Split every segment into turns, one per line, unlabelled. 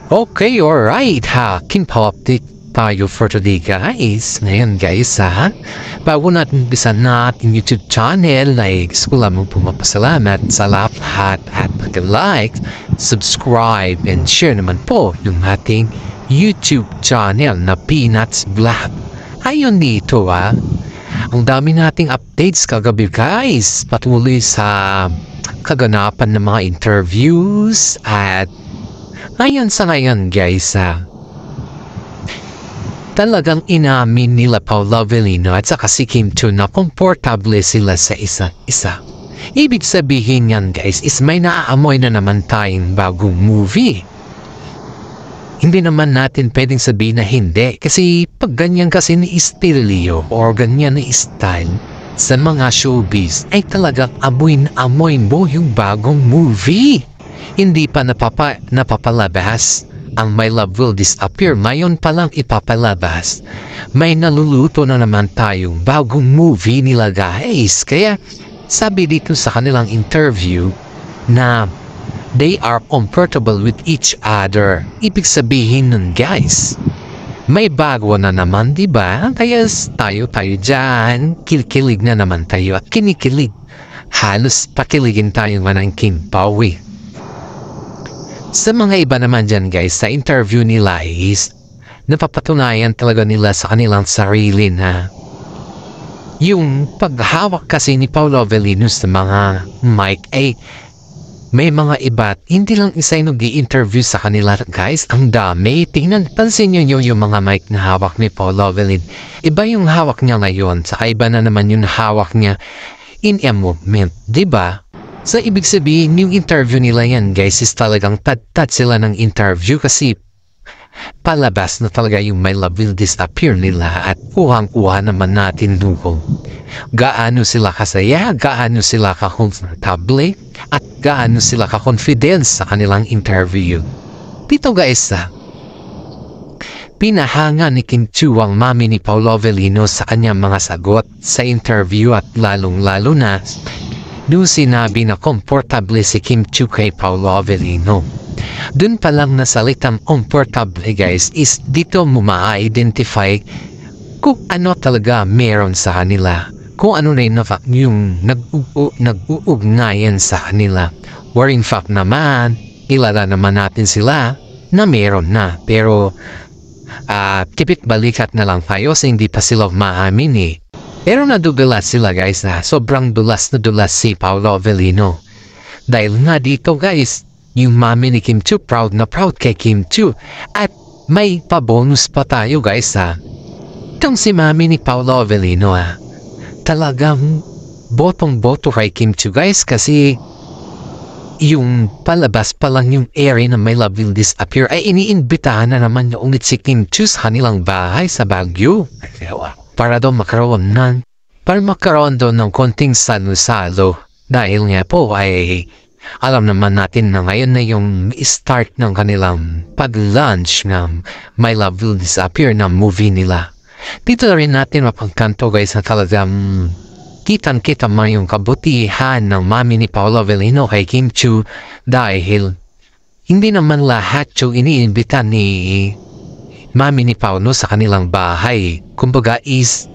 Okay, alright ha. Update tayo for today guys. Ngayon guys ha. Bago natin umpisan na ating YouTube channel, gusto ko lamang pumapasalamat sa lahat at pag-like, subscribe, and share naman po yung ating YouTube channel na Peanuts Vlog. Ayun dito ha. Ang dami nating updates kagabi guys. Patuloy sa kaganapan ng mga interviews at ngayon guys talagang inamin nila Paolo Avellino at saka si Kim Chiu na komportable sila sa isa't isa. Ibig sabihin yan guys is may naaamoy na naman tayong bagong movie. Hindi naman natin pwedeng sabihin na hindi kasi pag ganyan kasi ni estilyo o ganyan ni style sa mga showbiz ay talagang amoy na amoy mo yung bagong movie. Hindi pa napapalabas ang My Love Will Disappear. Ngayon pa lang ipapalabas. May naluluto na naman tayong bagong movie nila guys. Kaya sabi dito sa kanilang interview na they are comfortable with each other. Ibig sabihin nun guys, may bago na naman diba? Kaya tayo dyan, kikilig na naman tayo at kinikilig. Halos pakiligin tayo ng Kim Pawi. Sa mga iba naman dyan guys, sa interview nila is napapatunayan talaga nila sa kanilang sarili na yung paghawak kasi ni Paolo Avellino sa mga mic ay may mga iba hindi lang isa yung nag-i-interview sa kanila guys. Ang dami. Tingnan, pansin nyo yung mga mic na hawak ni Paolo Avellino. Iba yung hawak niya ngayon, saka iba na naman yung hawak niya in a movement, diba? So, ibig sabihin, yung interview nila yan, guys, is talagang tad sila ng interview kasi palabas na talaga yung My Love Will Disappear nila at kuhang-kuha naman natin doon. Gaano sila kasaya, gaano sila ka-comfortable, at gaano sila ka-confidence sa kanilang interview. Dito guys, pinahanga ni Kim Chiu ang mami ni Paolo Avellino sa kanyang mga sagot sa interview at lalong-lalo na nung sinabi na komportable si Kim Chiu kay Paolo Avellino. Dun pa lang na salitang comfortable guys is dito mo ma-identify kung ano talaga meron sa kanila. Kung ano na yung nag-uugnayan sa kanila. Or in fact naman, kilala naman natin sila na meron na. Pero tipit balikat na lang tayo sa hindi pa sila maamin eh. Pero nadudulas sila guys na sobrang dulas na dulas si Paolo Avellino. Dahil nga dito guys, yung mami ni Kim Chiu proud na proud kay Kim Chiu. At may pa-bonus pa tayo guys Itong si mami ni Paolo Avellino talagang botong-boto kay Kim Chiu guys kasi yung palabas pa lang yung area na My Love Will Disappear ay iniimbitahan na naman niya ulit si Kim Chiu sa kanilang bahay sa Baguio. Para daw magkaroon daw ng konting salo-salo dahil nga po ay alam naman natin na ngayon na yung start ng kanilang pag-launch ng My Love Will Disappear na movie nila. Dito rin natin mapagkanto guys na talagang kitang-kita mo yung kabutihan ng mami ni Paolo Avellino kay Kim Chiu dahil hindi naman lahat yung iniimbita ni mami ni Paolo sa kanilang bahay. Kumbaga is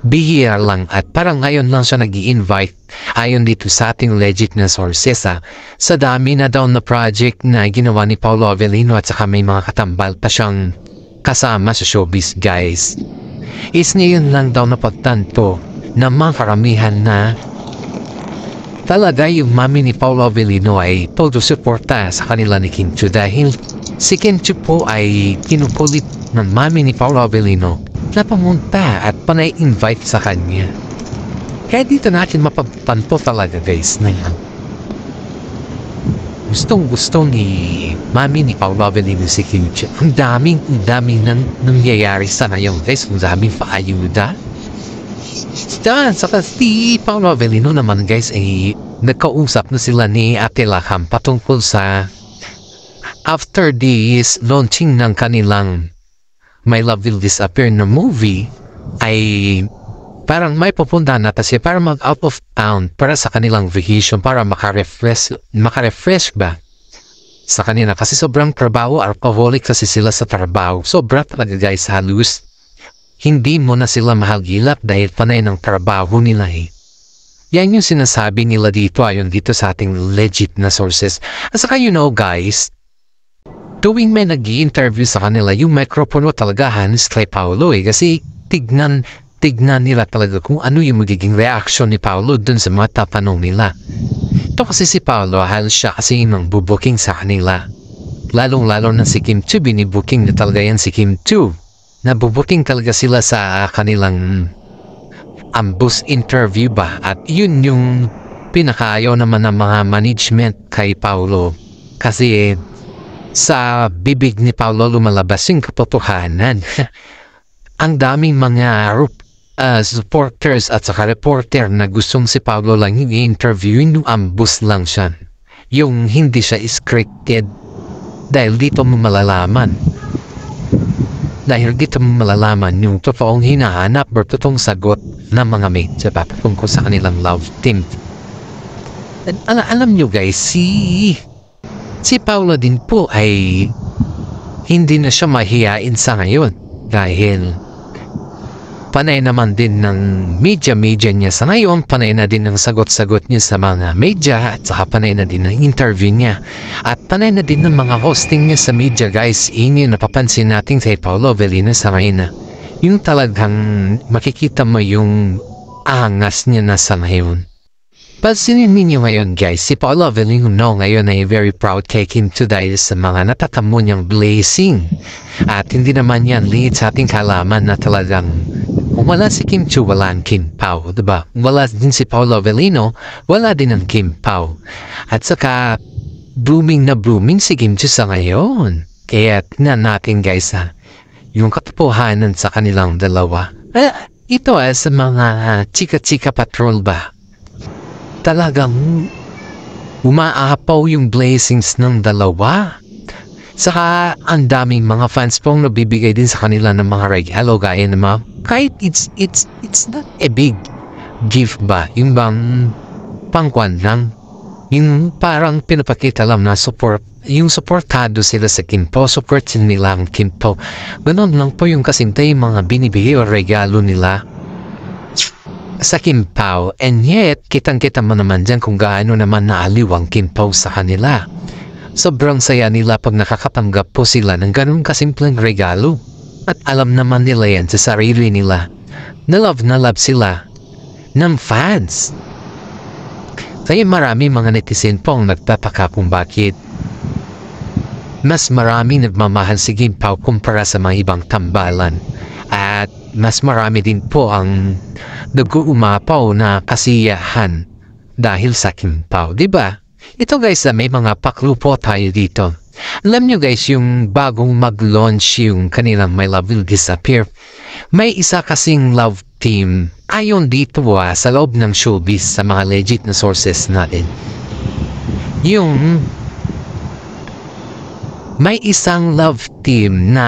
bihira lang at parang ngayon lang siya nag-i-invite ayon dito sa ating legit na sources sa dami na daw na project na ginawa ni Paolo Avellino at saka may mga katambal pa siyang kasama sa showbiz guys. Is ngayon lang daw napagtanto na mga karamihan na talaga yung mami ni Paolo Avellino ay todo suporta sa kanila ni Kim Chiu dahil si Kim Chiu po ay kinukulit ng mami ni Paolo Avellino na pumunta at panay-invite sa kanya. Kaya dito natin mapagtanto talaga guys na yan. Gustong-gusto ni mami ni Paolo Avellino si Kim Chiu. Ang daming nangyayari sa ngayon guys. Ang daming paayuda. Saka si Paolo Avellino naman guys ay nagkausap na sila ni Ate Laham patungkol sa after this launching ng kanilang My Love Will Disappear na movie ay parang may pupunta na kasi para mag out of town para sa kanilang vacation para makarefresh ba sa kanila kasi sobrang trabaho, alcoholic kasi sila sa trabaho. Sobra talaga guys, halos hindi mo na sila mahagilap dahil panay ng trabaho nila eh. Yan yung sinasabi nila dito ayon dito sa ating legit na sources. At saka guys, tuwing may nag-i-interview sa kanila, yung microphone talaga hands kay Paolo eh. Kasi tignan nila talaga kung ano yung magiging reaction ni Paolo dun sa mga tatanong nila. Ito kasi si Paolo, halos siya kasi yung bubuking sa kanila. Lalong-lalo na si Kim Chiu, binibuking na talaga yan si Kim Chiu. Nabubuking talaga sila sa kanilang ambush interview ba. At yun yung pinakaayaw naman ng mga management kay Paolo. Kasi sa bibig ni Paolo lumalabas yung katotohanan. Ang daming mga supporters at saka reporter na gustong si Paolo lang yung i-interview, yung ambush lang siya. Yung hindi siya scripted. Dahil dito mo malalaman. Yung totoong hinahanap or totoong sagot ng mga mates tungkol sa kanilang love team. Alam nyo guys, si Paolo din po ay hindi na siya mahihain sa ngayon dahil panay naman din ng media niya sa ngayon, panay na din ng sagot-sagot niya sa mga media at saka panay na din ng interview niya at panay na din ng mga hosting niya sa media guys. Ini napapansin natin kay Paolo Avellino sa ngayon, yung talagang makikita mo yung angas niya na sa ngayon. Pansinin ninyo ngayon guys, si Paolo Avellino ngayon ay very proud kay Kim Chiu dahil sa mga natatamo niyang blessing. At hindi naman yan liit sa ating kalaman na talagang kung wala si Kim Chiu, wala ang Kim Pao, diba? Wala din si Paolo Avellino, wala din ang Kim Pao. At saka blooming na blooming si Kim Chiu sa ngayon. Kaya tingnan natin guys yung katotohanan sa kanilang dalawa. Ito sa mga chika-chika patrol ba? Talagang umaapaw yung blessings ng dalawa. Saka ang daming mga fans pong nabibigay din sa kanila ng mga regalo gaya ng mga kahit it's not a big gift ba, yung bang pangkwan lang, yung parang pinapakita lang na support, yung supportado sila sa Kim Pao, support nila ang Kim Pao. Ganon lang po yung kasintay mga binibigay o regalo nila sa Kim Pao. And yet, kitang-kita mo naman dyan kung gaano naman naaliw ang Kim Pao sa kanila. Sobrang saya nila pag nakakatanggap po sila ng ganun kasimpleng regalo. At alam naman nila yan sa sarili nila. Na love sila ng fans. Kaya marami mga netizen po ang nagtataka kung bakit mas marami nagmamahal si Kim Pao kumpara sa mga ibang tambalan. At mas marami din po ang nag-uumapaw na kasiyahan dahil sa Kim Pao, diba? Ito guys, may mga paklu po tayo dito. Alam nyo guys, yung bagong mag-launch yung kanilang My Love Will Disappear, may isa kasing love team ayon dito sa loob ng showbiz sa mga legit na sources natin. Yung may isang love team na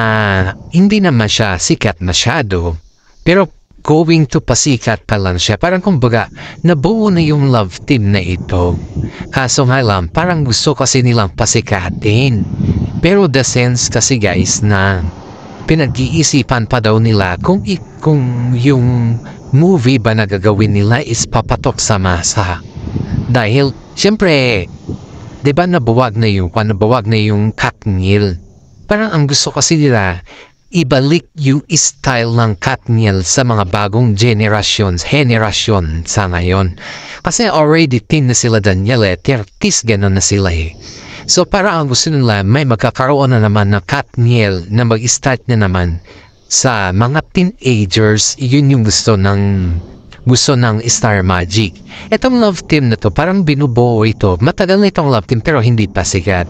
hindi naman siya sikat masyado, pero going to pasikat pa lang siya. Parang kumbaga, nabuo na yung love team na ito. Kaso nga lang, parang gusto kasi nilang pasikatin. Pero the sense kasi guys na pinag-iisipan pa daw nila kung yung movie ba na gagawin nila is papatok sa masa. Dahil, syempre, di ba nabuwag na yung Katniel. Parang ang gusto kasi nila, ibalik yung style ng Katniel sa mga bagong generasyon sa ngayon. Kasi already teen na sila Daniel 30s gano'n na sila eh. So para ang gusto nila, may magkakaroon na naman na Katniel na mag-start na naman sa mga teenagers. Yun yung gusto ng Star Magic. Itong love team na to, parang binubuo ito. Matagal na itong love team pero hindi pa sikat.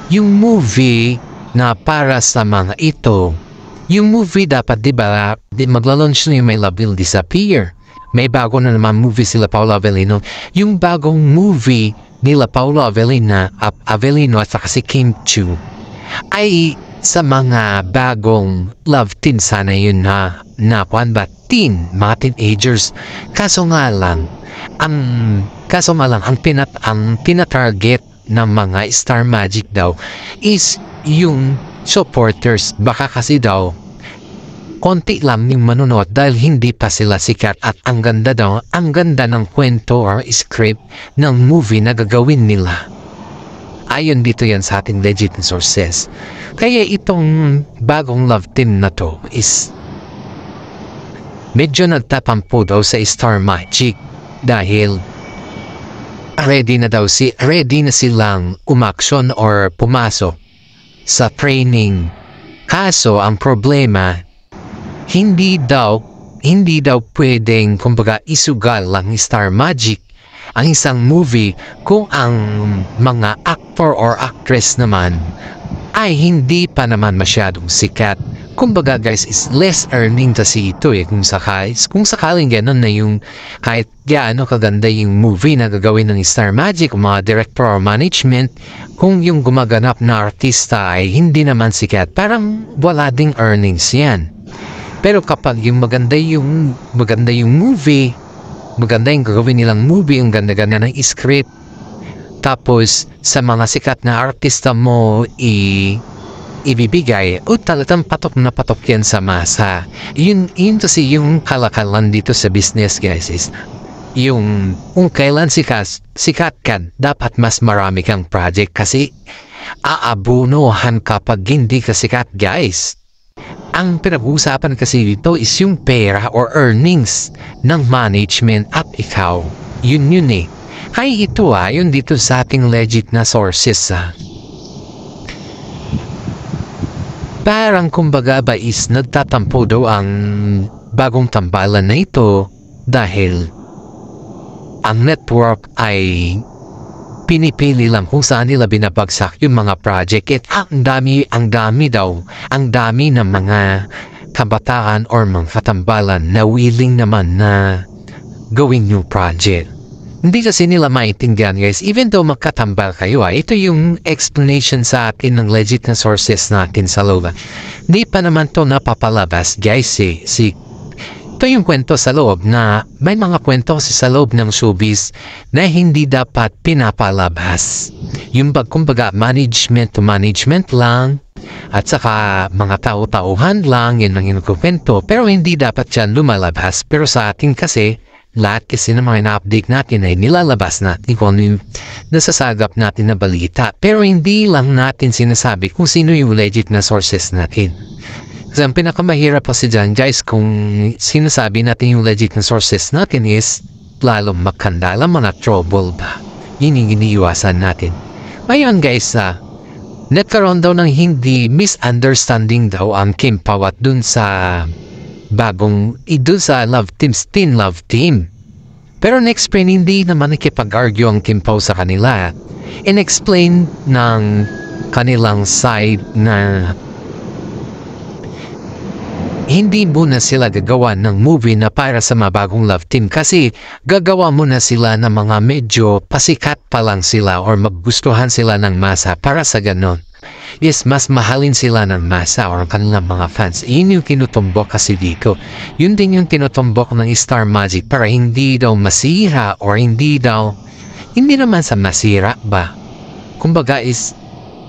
Yung movie na para sa mga ito, yung movie dapat diba magla-launch na yung My Love Will Disappear. May bago na naman movie sila Paolo Avellino. Yung bagong movie nila Paolo Avellino at saka si Kim Chiu ay sa mga bagong love team sana yun na mga teenagers. Kaso nga lang ang pinatarget ng mga Star Magic daw is yung supporters. Baka kasi daw konti lang yung manonood dahil hindi pa sila sikat at ang ganda ng kwento or script ng movie na gagawin nila. Ayon dito yan sa ating legit sources. Kaya itong bagong love team na to is medyo nagtatampo daw sa Star Magic dahil ready na silang umaksyon or pumasok sa training. Kaso ang problema, hindi daw pwedeng kumbaga isugal lang Star Magic ang isang movie kung ang mga actor or actress naman ay hindi pa naman masyadong sikat. Kumbaga guys, is less earning kasi ito kung sakaling gano'n na yung kahit gaano kaganda yung movie na gagawin ng Star Magic o mga director or management, kung yung gumaganap na artista ay hindi naman sikat, parang wala ding earnings yan. Pero kapag yung maganda yung movie, maganda yung gagawin nilang movie, yung ganda-ganda ng script, tapos sa mga sikat na artista mo ibibigay o talagang patok na patok yan sa masa. Yun kasi yung kalakalan dito sa business guys is yung kung kailan sikat ka, dapat mas marami kang project kasi aabunuhan kapag hindi ka sikat guys. Ang pinag-uusapan kasi dito is yung pera or earnings ng management at ikaw. Yun Ay ito yun dito sa ating legit na sources Parang kumbaga ba is nagtatampo daw ang bagong tambalan na ito dahil ang network ay pinipili lang kung saan nila binabagsak yung mga project at ang dami ng mga kabataan or mga katambalan na willing naman na gawing new project. Hindi kasi nila maintindihan guys, even though magkatambal kayo ito yung explanation sa atin ng legit na sources natin sa loob. Hindi pa naman to napapalabas guys ito yung kwento sa loob na may mga kwento sa loob ng showbiz na hindi dapat pinapalabas. Yung kumbaga management to management lang at saka mga tao-tauhan lang yun ang inukwento pero hindi dapat yan lumalabas. Pero sa atin kasi lahat kasi ng mga ina-update natin ay nilalabas natin kung ano yung nasasagap natin na balita. Pero hindi lang natin sinasabi kung sino yung legit na sources natin. Kasi ang pinakamahirap kasi dyan guys, kung sinasabi natin yung legit na sources natin is lalong makandala mga trouble ba. Yun yung iniiwasan natin. Ngayon guys, nagkaroon daw ng hindi misunderstanding daw ang Kim Pawat dun sa teen love team. Pero na-explain hindi naman nakipag-argue ang Kim Pao sa kanila. In-explain ng kanilang side na hindi muna sila gagawa ng movie na para sa mabagong love team kasi gagawa muna sila ng mga medyo pasikat pa lang sila or magustuhan sila ng masa para sa ganon. Yes, mas mahalin sila ng masa or kanilang mga fans. Yun yung tinutumbok kasi dito. Yun din yung tinutumbok ng Star Magic para hindi daw masira or hindi naman sa masira ba. Kumbaga is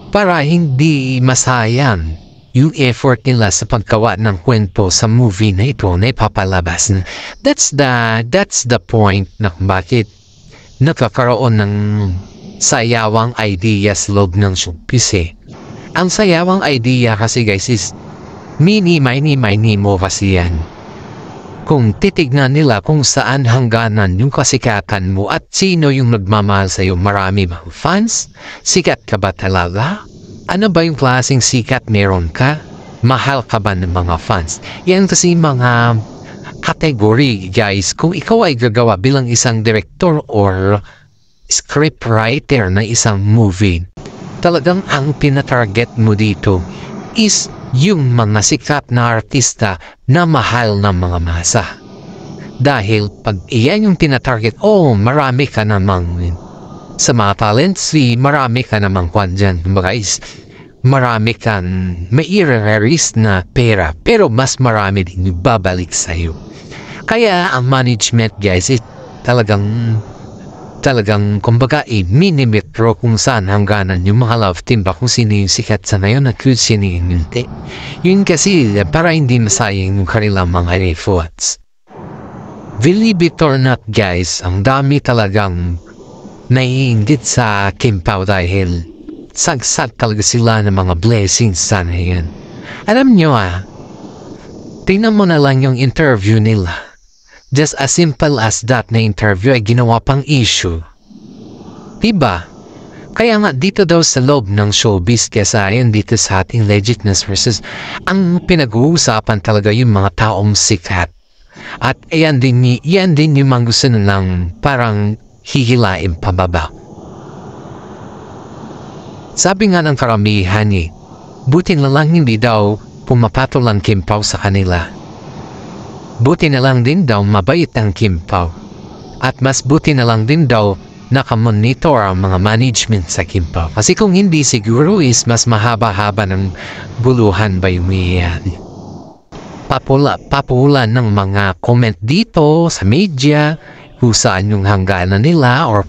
para hindi masayang yung effort nila sa paggawa ng kwento sa movie na ito na ipapalabas. That's the point na bakit nagkakaroon ng sayawang idea sa loob ng showbiz Ang sayawang idea kasi guys is mini mo kasi yan. Kung titignan nila kung saan hangganan yung kasikatan mo at sino yung nagmamahal sa'yo, marami bang fans? Sikat ka ba talaga? Ano ba yung klaseng sikat meron ka? Mahal ka ba ng mga fans? Yan kasi mga category guys. Kung ikaw ay gagawa bilang isang director or scriptwriter na isang movie, talagang ang pinatarget mo dito is yung mga sikat na artista na mahal ng mga masa. Dahil pag iyan yung tinatarget, marami ka namang sa mga talents, marami ka namang kwan dyan. Guys, marami kang mai-release na pera pero mas marami din babalik sa'yo. Kaya ang management guys, talagang talagang kumbaga i-minimetro kung saan hangganan yung mga love team ba kung sino yung sikat sa ngayon at kung sino yung hindi. Yun kasi para hindi masayang yung kanilang mga efforts. Believe it or not guys, ang dami talagang naiingit sa Kim Pao dahil sagsag talaga sila ng mga blessings sa ngayon. Alam nyo tingnan mo na lang yung interview nila. Just as simple as that na interview ay ginawa pang issue. Diba? Kaya nga dito daw sa loob ng showbiz kesa ayon dito sa ating legitness versus ang pinag-uusapan talaga yung mga taong sikat. At yan din yung mga gusto nilang parang hihilain pababa. Sabi nga ng karamihan buti na lang hindi daw pumapatol ang Kim Pao sa kanila. Buti na lang din daw mabait ang Kim Pao. At mas buti na lang din daw nakamonitor ang mga management sa Kim Pao. Kasi kung hindi siguro is mas mahaba-haba ng buluhan ba yung papula ng mga comment dito sa media kung saan yung hangganan nila or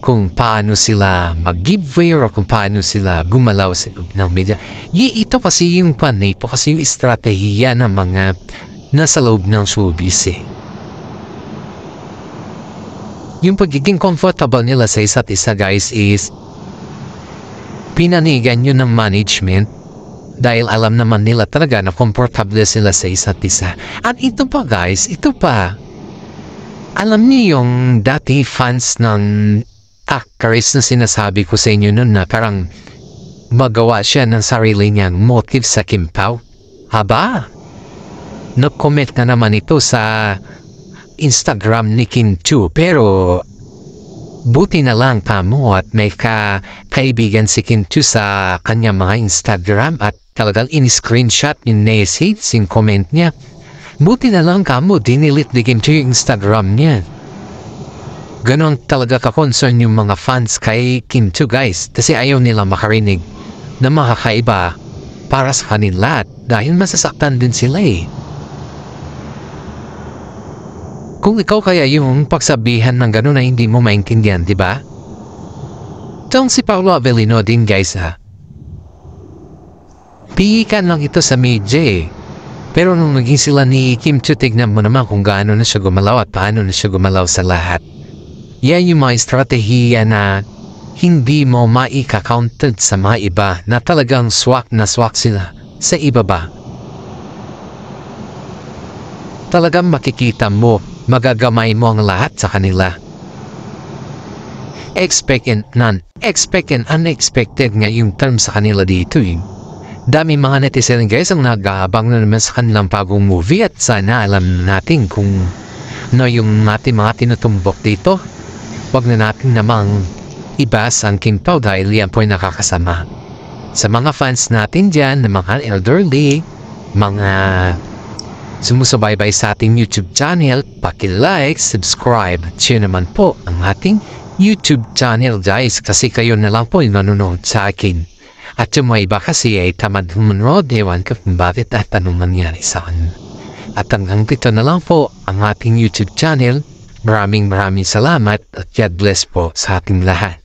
kung paano sila mag-giveaway or kung paano sila gumalaw sa loob ng media. Ito kasi yung ito kasi yung estratehiya ng mga nasa loob ng showbiz Yung pagiging comfortable nila sa isa't isa guys is pinanigan yun ng management dahil alam naman nila talaga na comfortable sila sa isa't isa. At ito pa guys, alam niyo yung dati fans ng actress na sinasabi ko sa inyo nun na parang magawa siya ng sarili niyang motive sa Kim Pao? Haba? Nag-comment na naman ito sa Instagram ni Kim Chu pero buti na lang kamo at may kaibigan si Kim Chu sa kanya mga Instagram at talagang in-screenshot yung message, yung comment niya. Buti na lang kamo dinilit ni Kim Chu yung Instagram niya. Ganon talaga ka-concern yung mga fans kay Kim Chu guys kasi ayaw nila makarinig na makakaiba para sa kanila dahil masasaktan din sila Kung ikaw kaya yung pagsabihan ng gano'n na hindi mo maintindihan, di ba? Itong si Paolo Avellino din guys Pihikan lang ito sa media Pero nung naging sila ni Kim Chu, tignan mo naman kung gaano na siya gumalaw at paano na siya gumalaw sa lahat. Yan yung mga estratehiya na hindi mo maika-counted sa mga iba na talagang swak na swak sila sa iba ba. Talagang makikita mo, magagamay mo ang lahat sa kanila. Expect and unexpected nga yung term sa kanila dito Dami mga netizen guys ang nag-aabang na naman sa kanilang bagong movie at sana alam natin kung yung natin mga tinutumbok dito. Wag na natin namang ibas ang Kim Pao dahil yan po ay nakakasama. Sa mga fans natin dyan, na mga elderly, mga sumusubaybay sa ating YouTube channel, paki-like, subscribe, at share naman po ang ating YouTube channel guys kasi kayo na lang po yung nanonood sa akin. At yung mga iba kasi ay tamad humunod, ewan ko kung bakit at anong nangyari sa akin. At hanggang dito na lang po ang ating YouTube channel. Maraming salamat at God bless po sa ating lahat.